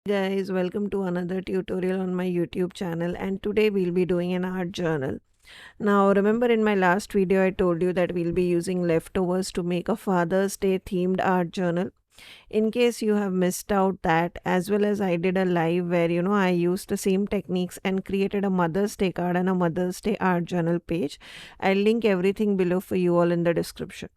Guys, welcome to another tutorial on my YouTube channel, and today we'll be doing an art journal. Now remember, in my last video I told you that we'll be using leftovers to make a Father's Day themed art journal. In case you have missed out that, as well as I did a live where I used the same techniques and created a Mother's Day card and a Mother's Day art journal page. I'll link everything below for you all in the description.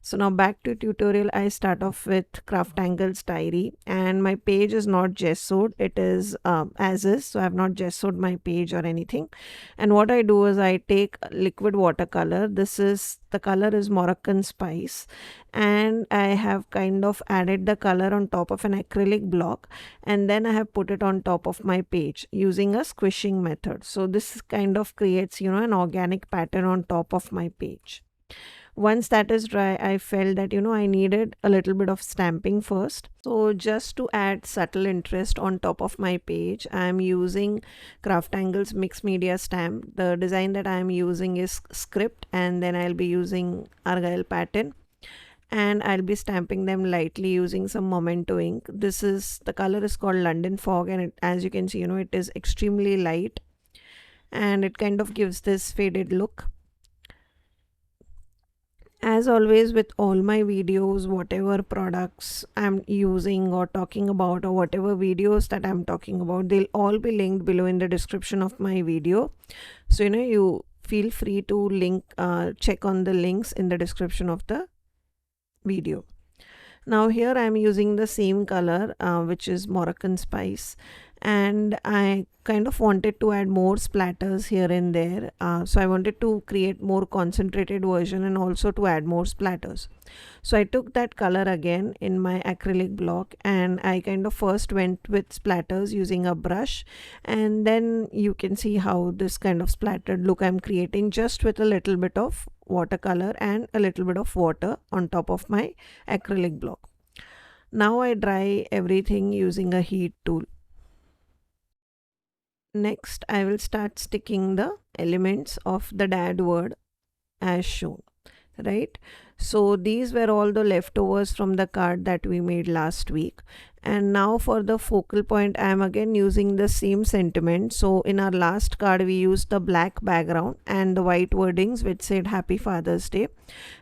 So now back to tutorial. I start off with Craftangle's diary, and my page is not gessoed, it is as is, so I have not gessoed my page or anything. And what I do is I take liquid watercolor. The color is Moroccan Spice, and I have kind of added the color on top of an acrylic block, and then I have put it on top of my page using a squishing method. So this kind of creates an organic pattern on top of my page. Once that is dry, I felt that I needed a little bit of stamping first. So just to add subtle interest on top of my page, I am using Craftangle's mixed media stamp. The design that I am using is script, and then I'll be using argyle pattern, and I'll be stamping them lightly using some Memento ink. The color is called London Fog, and as you can see, it is extremely light and it kind of gives this faded look. As always with all my videos, whatever products I'm using or talking about, or whatever videos that I'm talking about, they'll all be linked below in the description of my video. So you feel free to check on the links in the description of the video. Now here I'm using the same color, which is Moroccan Spice, and I kind of wanted to add more splatters here and there. So I wanted to create more concentrated version and also to add more splatters. So I took that color again in my acrylic block, and I kind of first went with splatters using a brush, and then you can see how this kind of splattered look I'm creating just with a little bit of watercolor and a little bit of water on top of my acrylic block. Now I dry everything using a heat tool. Next, I will start sticking the elements of the dad word as shown, right? So these were all the leftovers from the card that we made last week. And now for the focal point, I am again using the same sentiment. So in our last card, we used the black background and the white wordings which said Happy Father's Day.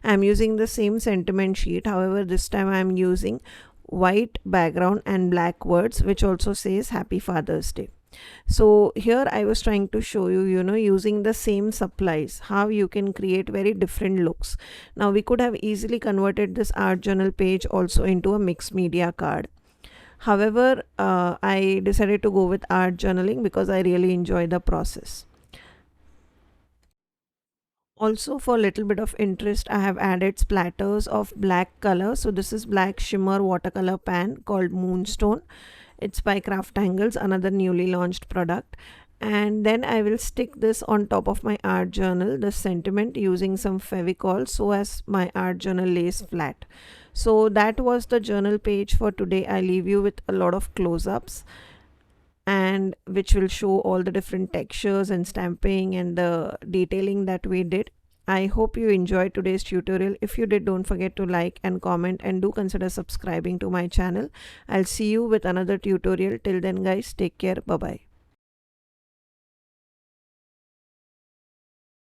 I am using the same sentiment sheet. However, this time I am using white background and black words which also says Happy Father's Day. So here I was trying to show you, using the same supplies, how you can create very different looks. Now we could have easily converted this art journal page also into a mixed media card. However, I decided to go with art journaling because I really enjoy the process. Also, for a little bit of interest, I have added splatters of black color. So this is black shimmer watercolor pan called Moonstone. It's by Craftangles, another newly launched product. And then I will stick this on top of my art journal, the sentiment, using some Fevicol so as my art journal lays flat. So that was the journal page for today. I leave you with a lot of close-ups, and which will show all the different textures and stamping and the detailing that we did. I hope you enjoyed today's tutorial. If you did, don't forget to like and comment, and do consider subscribing to my channel. I'll see you with another tutorial. Till then guys, take care. Bye bye.